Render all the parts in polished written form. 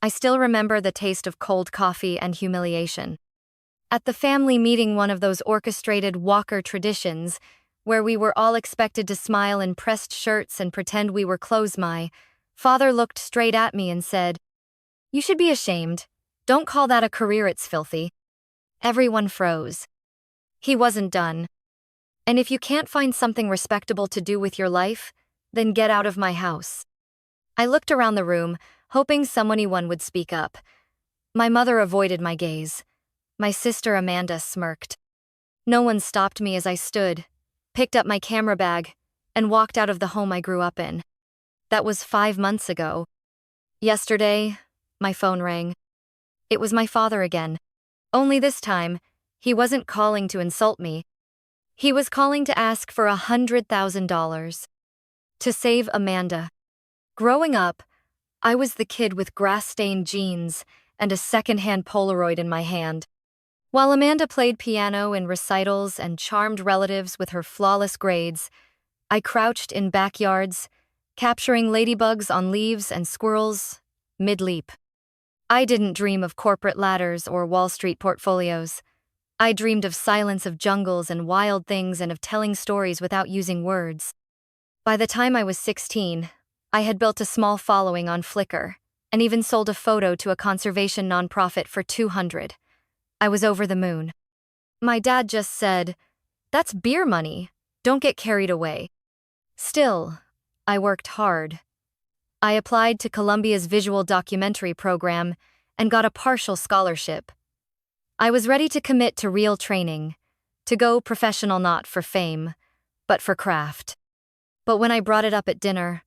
I still remember the taste of cold coffee and humiliation. At the family meeting, one of those orchestrated Walker traditions, where we were all expected to smile in pressed shirts and pretend we were clothes, my father looked straight at me and said, "You should be ashamed. Don't call that a career, it's filthy." Everyone froze. He wasn't done. "And if you can't find something respectable to do with your life, then get out of my house." I looked around the room, hoping anyone would speak up. My mother avoided my gaze. My sister Amanda smirked. No one stopped me as I stood, picked up my camera bag, and walked out of the home I grew up in. That was 5 months ago. Yesterday, my phone rang. It was my father again. Only this time, he wasn't calling to insult me. He was calling to ask for $100,000. To save Amanda. Growing up, I was the kid with grass-stained jeans and a second-hand Polaroid in my hand. While Amanda played piano in recitals and charmed relatives with her flawless grades, I crouched in backyards, capturing ladybugs on leaves and squirrels, mid-leap. I didn't dream of corporate ladders or Wall Street portfolios. I dreamed of silence, of jungles and wild things, and of telling stories without using words. By the time I was 16, I had built a small following on Flickr, and even sold a photo to a conservation nonprofit for $200. I was over the moon. My dad just said, "That's beer money, don't get carried away." Still, I worked hard. I applied to Columbia's visual documentary program and got a partial scholarship. I was ready to commit to real training, to go professional not for fame, but for craft. But when I brought it up at dinner,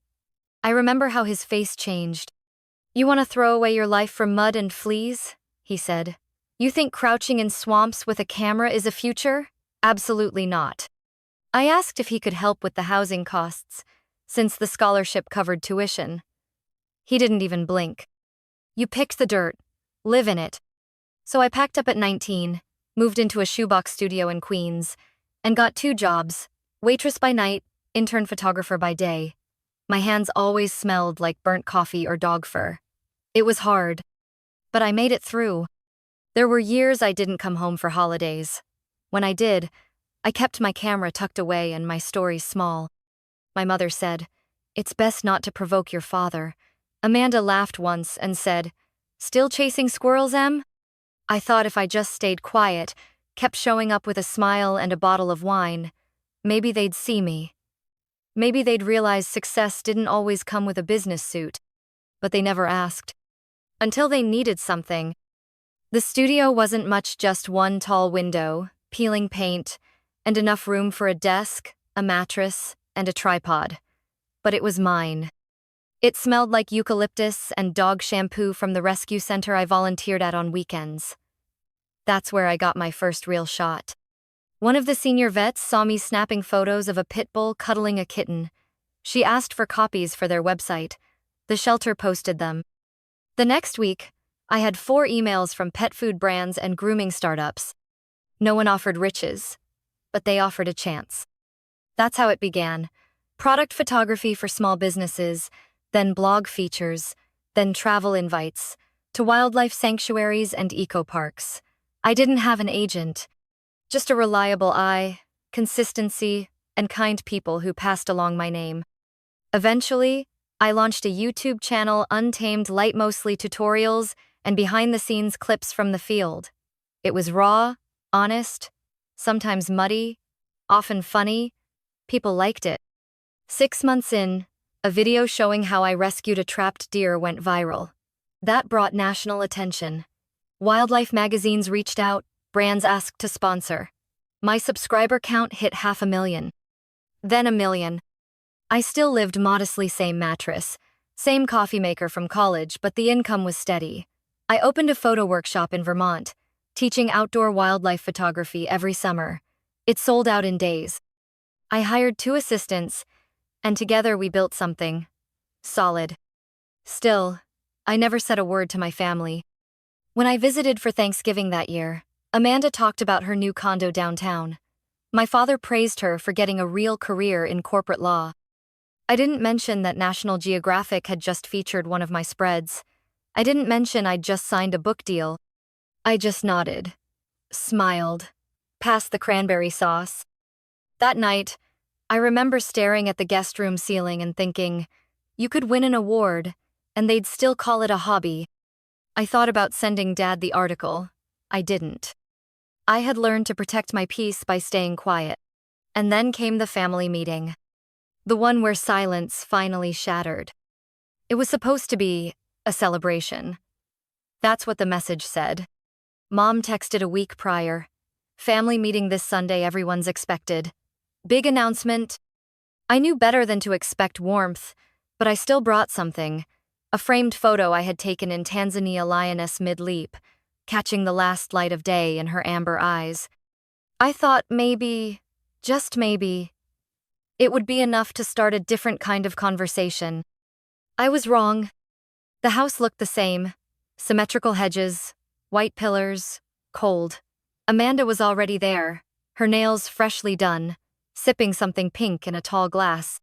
I remember how his face changed. "You want to throw away your life for mud and fleas?" he said. "You think crouching in swamps with a camera is a future? Absolutely not." I asked if he could help with the housing costs, since the scholarship covered tuition. He didn't even blink. "You picked the dirt. Live in it." So I packed up at 19, moved into a shoebox studio in Queens, and got 2 jobs, waitress by night, intern photographer by day. My hands always smelled like burnt coffee or dog fur. It was hard, but I made it through. There were years I didn't come home for holidays. When I did, I kept my camera tucked away and my stories small. My mother said, "It's best not to provoke your father." Amanda laughed once and said, "Still chasing squirrels, Em?" I thought if I just stayed quiet, kept showing up with a smile and a bottle of wine, maybe they'd see me. Maybe they'd realize success didn't always come with a business suit. But they never asked. Until they needed something. The studio wasn't much, just one tall window, peeling paint, and enough room for a desk, a mattress, and a tripod. But it was mine. It smelled like eucalyptus and dog shampoo from the rescue center I volunteered at on weekends. That's where I got my first real shot. One of the senior vets saw me snapping photos of a pit bull cuddling a kitten. She asked for copies for their website. The shelter posted them. The next week, I had 4 emails from pet food brands and grooming startups. No one offered riches, but they offered a chance. That's how it began. Product photography for small businesses, then blog features, then travel invites, to wildlife sanctuaries and eco-parks. I didn't have an agent, just a reliable eye, consistency, and kind people who passed along my name. Eventually, I launched a YouTube channel, Untamed Light, mostly tutorials and behind-the-scenes clips from the field. It was raw, honest, sometimes muddy, often funny. People liked it. 6 months in, a video showing how I rescued a trapped deer went viral. That brought national attention. Wildlife magazines reached out, brands asked to sponsor. My subscriber count hit 500,000. Then 1 million. I still lived modestly, same mattress, same coffee maker from college, but the income was steady. I opened a photo workshop in Vermont, teaching outdoor wildlife photography every summer. It sold out in days. I hired 2 assistants, and together we built something solid. Still, I never said a word to my family. When I visited for Thanksgiving that year, Amanda talked about her new condo downtown. My father praised her for getting a real career in corporate law. I didn't mention that National Geographic had just featured one of my spreads. I didn't mention I'd just signed a book deal. I just nodded, smiled, passed the cranberry sauce. That night, I remember staring at the guest room ceiling and thinking, you could win an award, and they'd still call it a hobby. I thought about sending Dad the article. I didn't. I had learned to protect my peace by staying quiet. And then came the family meeting. The one where silence finally shattered. It was supposed to be a celebration. That's what the message said. Mom texted a week prior. Family meeting this Sunday, everyone's expected. Big announcement. I knew better than to expect warmth, but I still brought something. A framed photo I had taken in Tanzania lioness mid-leap, catching the last light of day in her amber eyes. I thought maybe, just maybe, it would be enough to start a different kind of conversation. I was wrong. The house looked the same. Symmetrical hedges, white pillars, cold. Amanda was already there, her nails freshly done, sipping something pink in a tall glass.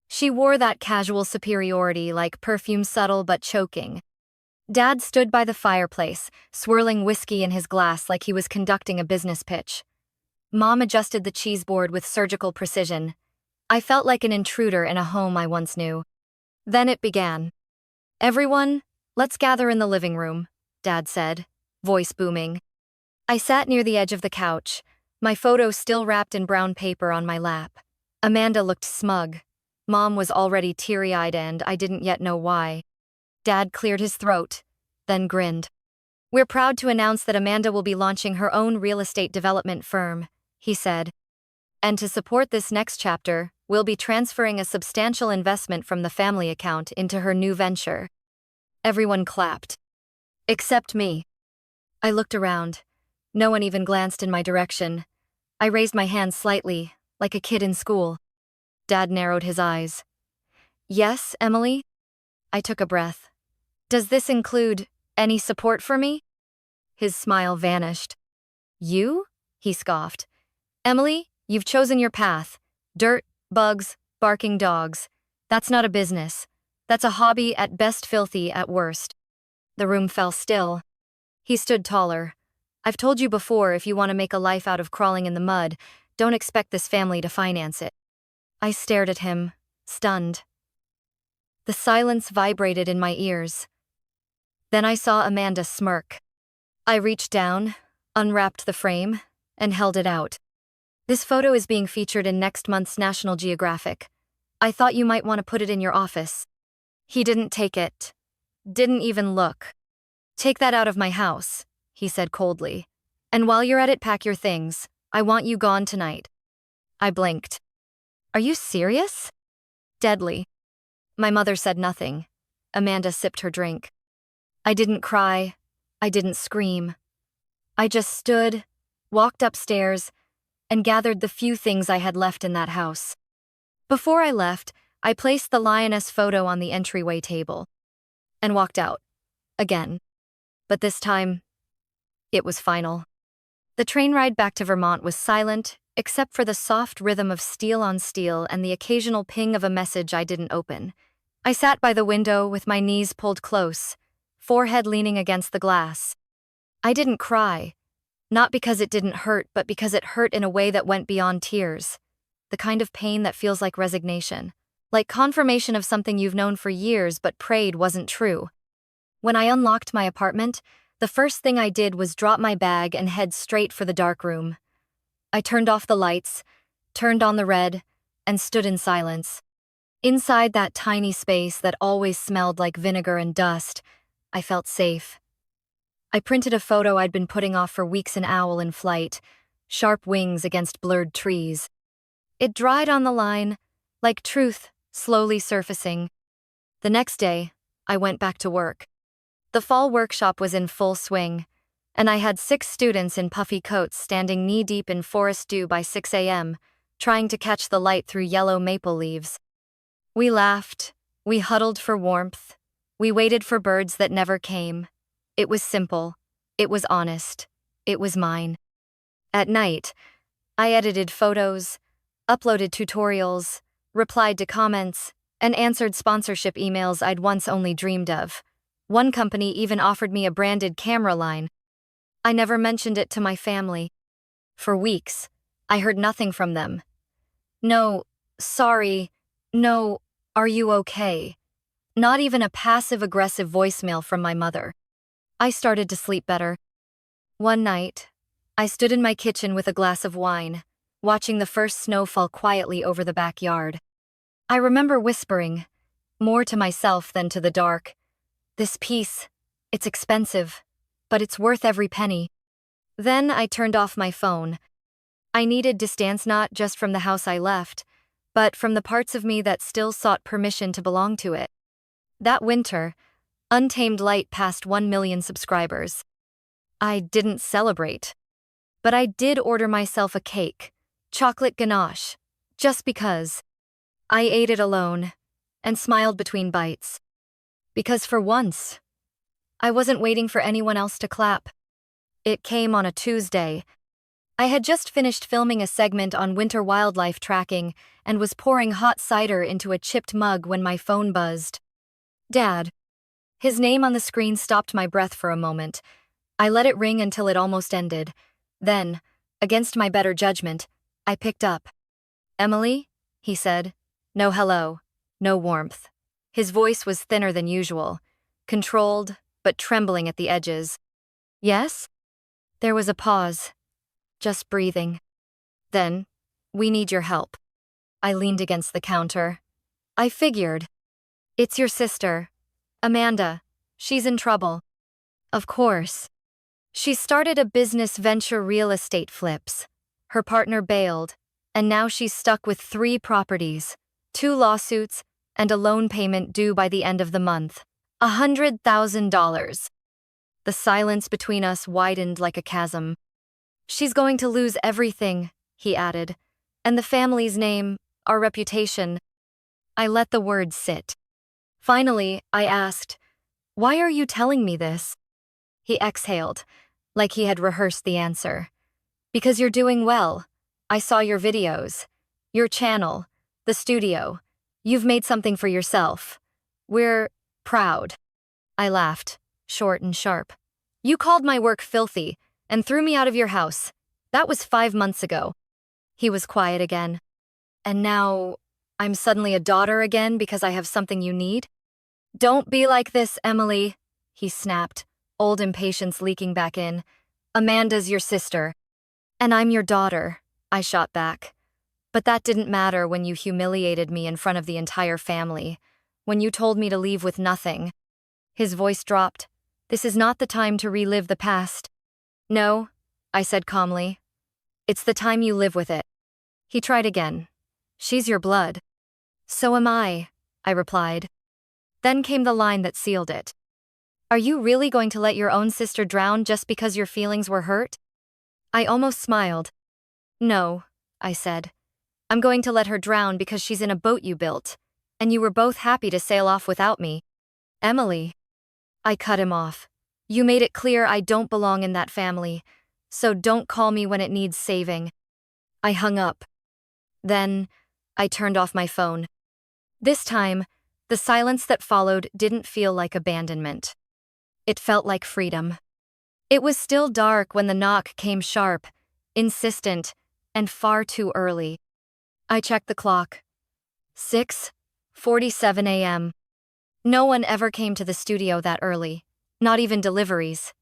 She wore that casual superiority, like perfume subtle but choking. Dad stood by the fireplace, swirling whiskey in his glass like he was conducting a business pitch. Mom adjusted the cheese board with surgical precision. I felt like an intruder in a home I once knew. Then it began. Everyone, let's gather in the living room, Dad said, voice booming. I sat near the edge of the couch, my photo still wrapped in brown paper on my lap. Amanda looked smug. Mom was already teary-eyed and I didn't yet know why. Dad cleared his throat, then grinned. We're proud to announce that Amanda will be launching her own real estate development firm, he said. And to support this next chapter, we'll be transferring a substantial investment from the family account into her new venture. Everyone clapped. Except me. I looked around. No one even glanced in my direction. I raised my hand slightly, like a kid in school. Dad narrowed his eyes. Yes, Emily? I took a breath. Does this include any support for me? His smile vanished. You? He scoffed. Emily, you've chosen your path. Dirt, bugs, barking dogs. That's not a business. That's a hobby at best, filthy at worst. The room fell still. He stood taller. I've told you before, if you want to make a life out of crawling in the mud, don't expect this family to finance it. I stared at him, stunned. The silence vibrated in my ears. Then I saw Amanda smirk. I reached down, unwrapped the frame, and held it out. This photo is being featured in next month's National Geographic. I thought you might want to put it in your office. He didn't take it. Didn't even look. Take that out of my house, he said coldly. And while you're at it, pack your things. I want you gone tonight. I blinked. Are you serious? Deadly. My mother said nothing. Amanda sipped her drink. I didn't cry. I didn't scream. I just stood, walked upstairs, and gathered the few things I had left in that house. Before I left, I placed the lioness photo on the entryway table and walked out. Again. But this time, it was final. The train ride back to Vermont was silent, except for the soft rhythm of steel on steel and the occasional ping of a message I didn't open. I sat by the window with my knees pulled close, forehead leaning against the glass. I didn't cry, not because it didn't hurt, but because it hurt in a way that went beyond tears. The kind of pain that feels like resignation, like confirmation of something you've known for years but prayed wasn't true. When I unlocked my apartment, the first thing I did was drop my bag and head straight for the dark room. I turned off the lights, turned on the red, and stood in silence. Inside that tiny space that always smelled like vinegar and dust, I felt safe. I printed a photo I'd been putting off for weeks, an owl in flight, sharp wings against blurred trees. It dried on the line, like truth slowly surfacing. The next day, I went back to work. The fall workshop was in full swing, and I had 6 students in puffy coats standing knee-deep in forest dew by 6 a.m., trying to catch the light through yellow maple leaves. We laughed, we huddled for warmth, we waited for birds that never came. It was simple, it was honest, it was mine. At night, I edited photos, uploaded tutorials, replied to comments, and answered sponsorship emails I'd once only dreamed of. One company even offered me a branded camera line. I never mentioned it to my family. For weeks, I heard nothing from them. No, sorry, no, are you okay? Not even a passive-aggressive voicemail from my mother. I started to sleep better. One night, I stood in my kitchen with a glass of wine, watching the first snow fall quietly over the backyard. I remember whispering, more to myself than to the dark, "This piece, it's expensive, but it's worth every penny." Then I turned off my phone. I needed distance not just from the house I left, but from the parts of me that still sought permission to belong to it. That winter, Untamed Light passed 1 million subscribers. I didn't celebrate, but I did order myself a cake, chocolate ganache, just because. I ate it alone and smiled between bites. Because for once, I wasn't waiting for anyone else to clap. It came on a Tuesday. I had just finished filming a segment on winter wildlife tracking and was pouring hot cider into a chipped mug when my phone buzzed. Dad. His name on the screen stopped my breath for a moment. I let it ring until it almost ended. Then, against my better judgment, I picked up. "Emily?" he said. No hello, no warmth. His voice was thinner than usual, controlled, but trembling at the edges. "Yes?" There was a pause, just breathing. Then, "We need your help." I leaned against the counter. "I figured. It's your sister, Amanda. She's in trouble." "Of course. She started a business venture, real estate flips. Her partner bailed, and now she's stuck with 3 properties, 2 lawsuits, and a loan payment due by the end of the month. $100,000. The silence between us widened like a chasm. "She's going to lose everything," he added. "And the family's name, our reputation." I let the words sit. Finally, I asked, "Why are you telling me this?" He exhaled, like he had rehearsed the answer. "Because you're doing well. I saw your videos. Your channel. The studio. You've made something for yourself. We're proud." I laughed, short and sharp. "You called my work filthy and threw me out of your house. That was 5 months ago." He was quiet again. "And now, I'm suddenly a daughter again because I have something you need?" "Don't be like this, Emily," he snapped, old impatience leaking back in. "Amanda's your sister." "And I'm your daughter," I shot back. "But that didn't matter when you humiliated me in front of the entire family, when you told me to leave with nothing." His voice dropped. "This is not the time to relive the past." "No," I said calmly. "It's the time you live with it." He tried again. "She's your blood." "So am I," I replied. Then came the line that sealed it. "Are you really going to let your own sister drown just because your feelings were hurt?" I almost smiled. "No," I said. "I'm going to let her drown because she's in a boat you built, and you were both happy to sail off without me." "Emily." I cut him off. "You made it clear I don't belong in that family, so don't call me when it needs saving." I hung up. Then, I turned off my phone. This time, the silence that followed didn't feel like abandonment. It felt like freedom. It was still dark when the knock came sharp, insistent, and far too early. I checked the clock. 6:47 a.m. No one ever came to the studio that early, not even deliveries.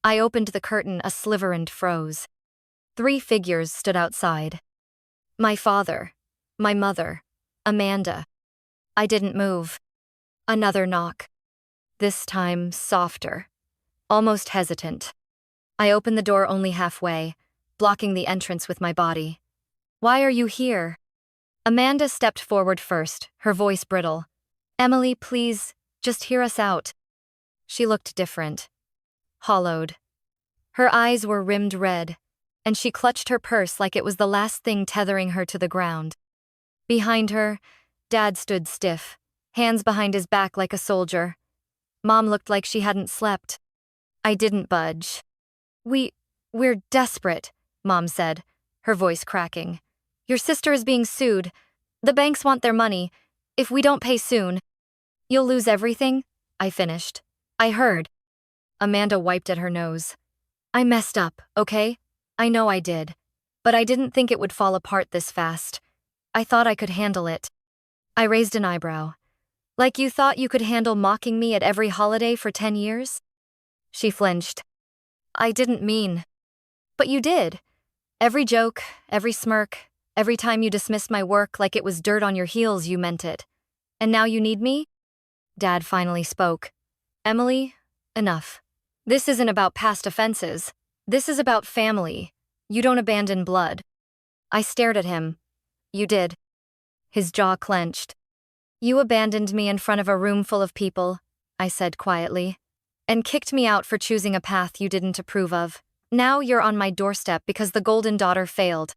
I opened the curtain a sliver and froze. 3 figures stood outside. My father, my mother, Amanda. I didn't move. Another knock. This time softer, almost hesitant. I opened the door only halfway, blocking the entrance with my body. "Why are you here?" Amanda stepped forward first, her voice brittle. "Emily, please, just hear us out." She looked different. Hollowed. Her eyes were rimmed red, and she clutched her purse like it was the last thing tethering her to the ground. Behind her, Dad stood stiff, hands behind his back like a soldier. Mom looked like she hadn't slept. I didn't budge. We're desperate," Mom said, her voice cracking. "Your sister is being sued. The banks want their money. If we don't pay soon." "You'll lose everything?" I finished. I heard. Amanda wiped at her nose. I messed up, okay? I know I did. But I didn't think it would fall apart this fast. I thought I could handle it. I raised an eyebrow. Like you thought you could handle mocking me at every holiday for 10 years? She flinched. I didn't mean. But you did. Every joke, every smirk, every time you dismissed my work like it was dirt on your heels, you meant it. And now you need me? Dad finally spoke. Emily, enough. This isn't about past offenses. This is about family. You don't abandon blood. I stared at him. You did. His jaw clenched. You abandoned me in front of a room full of people, I said quietly, and kicked me out for choosing a path you didn't approve of. Now you're on my doorstep because the golden daughter failed.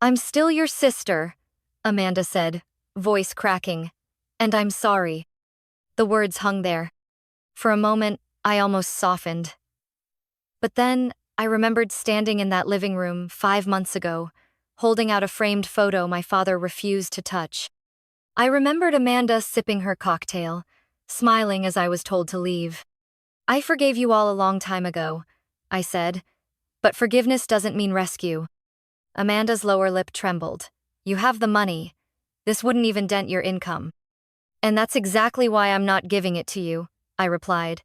I'm still your sister, Amanda said, voice cracking. And I'm sorry. The words hung there. For a moment, I almost softened. But then, I remembered standing in that living room 5 months ago, holding out a framed photo my father refused to touch. I remembered Amanda sipping her cocktail, smiling as I was told to leave. I forgave you all a long time ago, I said, but forgiveness doesn't mean rescue. Amanda's lower lip trembled. You have the money. This wouldn't even dent your income. And that's exactly why I'm not giving it to you, I replied.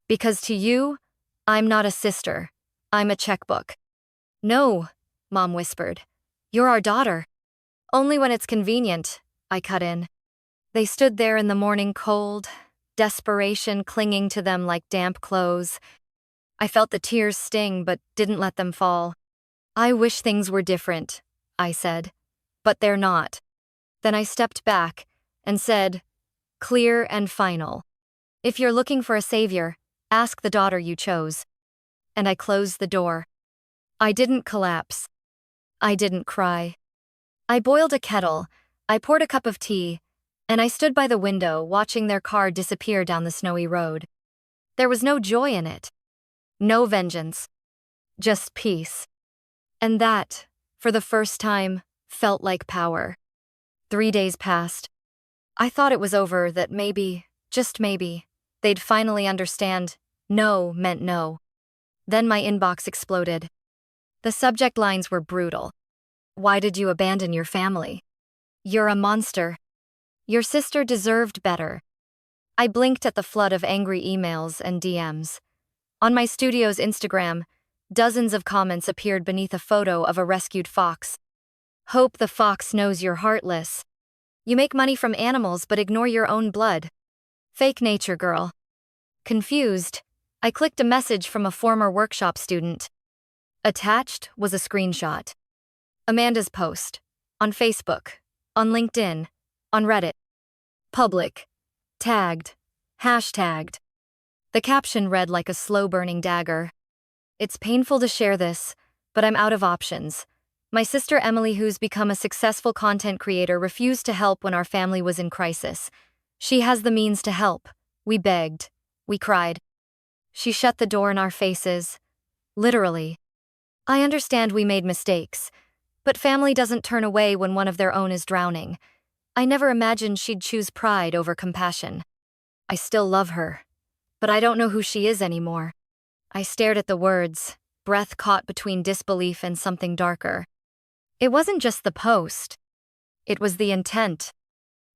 Because to you, I'm not a sister. I'm a checkbook. No, Mom whispered. You're our daughter. Only when it's convenient, I cut in. They stood there in the morning cold, desperation clinging to them like damp clothes. I felt the tears sting but didn't let them fall. I wish things were different, I said. But they're not. Then I stepped back and said, clear and final. If you're looking for a savior, ask the daughter you chose. And I closed the door. I didn't collapse. I didn't cry. I boiled a kettle, I poured a cup of tea, and I stood by the window watching their car disappear down the snowy road. There was no joy in it. No vengeance. Just peace. And that, for the first time, felt like power. 3 days passed. I thought it was over, that maybe, just maybe, they'd finally understand no meant no. Then my inbox exploded. The subject lines were brutal. Why did you abandon your family? You're a monster. Your sister deserved better. I blinked at the flood of angry emails and DMs. On my studio's Instagram, dozens of comments appeared beneath a photo of a rescued fox. Hope the fox knows you're heartless. You make money from animals but ignore your own blood. Fake nature, girl. Confused, I clicked a message from a former workshop student. Attached was a screenshot. Amanda's post. On Facebook. On LinkedIn. On Reddit. Public. Tagged. Hashtagged. The caption read like a slow-burning dagger. It's painful to share this, but I'm out of options. My sister Emily, who's become a successful content creator, refused to help when our family was in crisis. She has the means to help. We begged. We cried. She shut the door in our faces. Literally. I understand we made mistakes, but family doesn't turn away when one of their own is drowning. I never imagined she'd choose pride over compassion. I still love her, but I don't know who she is anymore. I stared at the words, breath caught between disbelief and something darker. It wasn't just the post. It was the intent.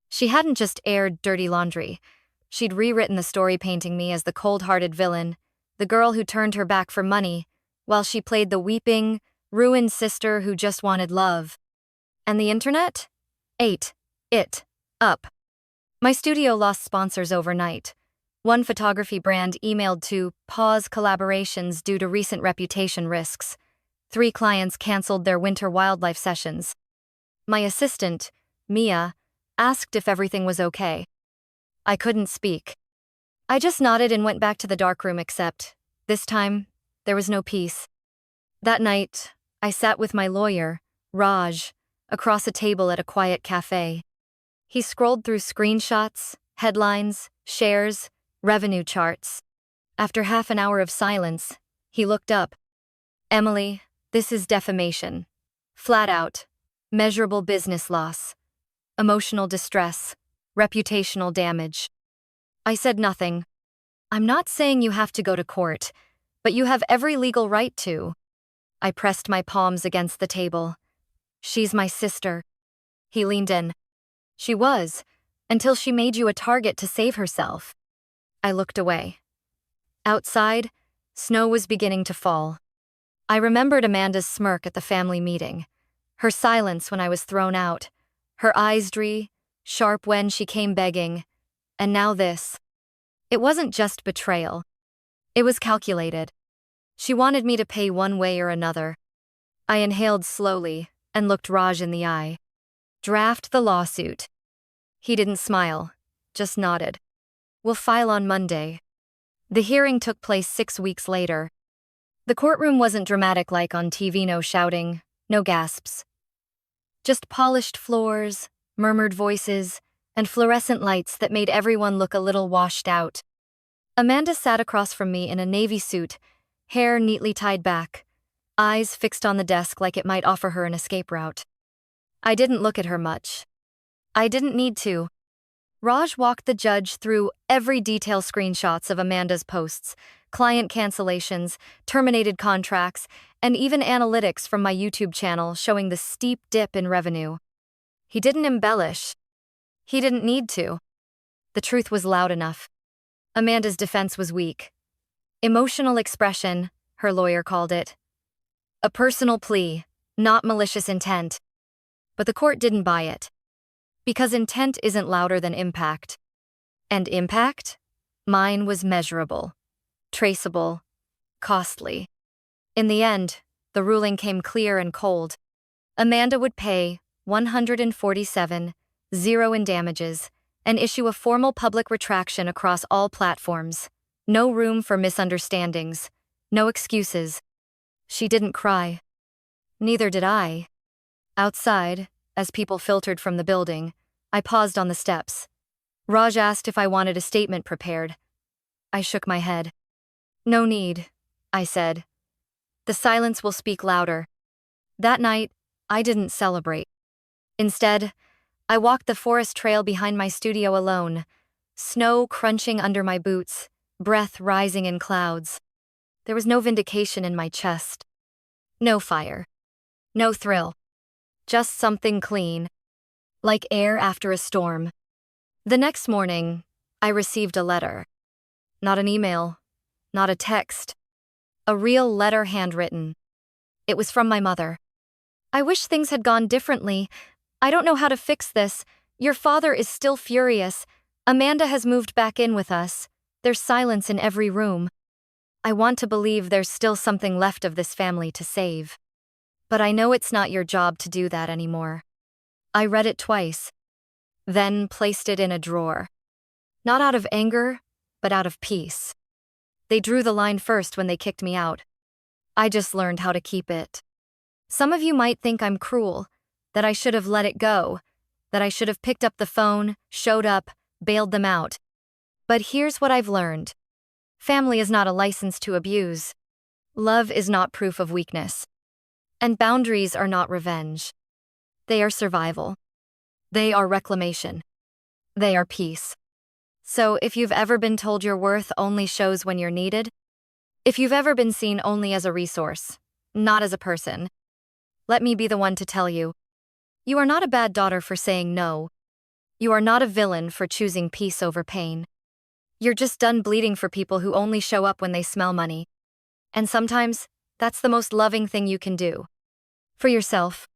She hadn't just aired dirty laundry. She'd rewritten the story painting me as the cold-hearted villain, the girl who turned her back for money, while she played the weeping, ruined sister who just wanted love. And the internet? Ate it up. My studio lost sponsors overnight. One photography brand emailed to pause collaborations due to recent reputation risks. 3 clients canceled their winter wildlife sessions. My assistant, Mia, asked if everything was okay. I couldn't speak. I just nodded and went back to the darkroom, except, this time, there was no peace. That night, I sat with my lawyer, Raj, across a table at a quiet cafe. He scrolled through screenshots, headlines, shares, revenue charts. After half an hour of silence, he looked up. Emily, this is defamation. Flat out. Measurable business loss. Emotional distress. Reputational damage. I said nothing. I'm not saying you have to go to court, but you have every legal right to. I pressed my palms against the table. She's my sister. He leaned in. She was, until she made you a target to save herself. I looked away. Outside, snow was beginning to fall. I remembered Amanda's smirk at the family meeting, her silence when I was thrown out, her eyes sharp when she came begging, and now this. It wasn't just betrayal. It was calculated. She wanted me to pay one way or another. I inhaled slowly and looked Raj in the eye. Draft the lawsuit. He didn't smile, just nodded. We'll file on Monday. The hearing took place 6 weeks later. The courtroom wasn't dramatic like on TV, no shouting, no gasps. Just polished floors, murmured voices, and fluorescent lights that made everyone look a little washed out. Amanda sat across from me in a navy suit, hair neatly tied back, eyes fixed on the desk like it might offer her an escape route. I didn't look at her much. I didn't need to. Raj walked the judge through every detail, screenshots of Amanda's posts, client cancellations, terminated contracts, and even analytics from my YouTube channel showing the steep dip in revenue. He didn't embellish. He didn't need to. The truth was loud enough. Amanda's defense was weak. Emotional expression, her lawyer called it. A personal plea, not malicious intent. But the court didn't buy it. Because intent isn't louder than impact. And impact? Mine was measurable, traceable, costly. In the end, the ruling came clear and cold. Amanda would pay $147,000 in damages and issue a formal public retraction across all platforms. No room for misunderstandings, no excuses. She didn't cry. Neither did I. Outside, as people filtered from the building, I paused on the steps. Raj asked if I wanted a statement prepared. I shook my head. No need, I said. The silence will speak louder. That night, I didn't celebrate. Instead, I walked the forest trail behind my studio alone, snow crunching under my boots, breath rising in clouds. There was no vindication in my chest. No fire. No thrill. Just something clean, like air after a storm. The next morning, I received a letter. Not an email, not a text. A real letter, handwritten. It was from my mother. I wish things had gone differently. I don't know how to fix this. Your father is still furious. Amanda has moved back in with us. There's silence in every room. I want to believe there's still something left of this family to save. But I know it's not your job to do that anymore. I read it twice, then placed it in a drawer. Not out of anger, but out of peace. They drew the line first when they kicked me out. I just learned how to keep it. Some of you might think I'm cruel, that I should have let it go, that I should have picked up the phone, showed up, bailed them out. But here's what I've learned. Family is not a license to abuse. Love is not proof of weakness. And boundaries are not revenge. They are survival. They are reclamation. They are peace. So if you've ever been told your worth only shows when you're needed, if you've ever been seen only as a resource, not as a person, let me be the one to tell you, you are not a bad daughter for saying no. You are not a villain for choosing peace over pain. You're just done bleeding for people who only show up when they smell money. And sometimes, that's the most loving thing you can do. For yourself.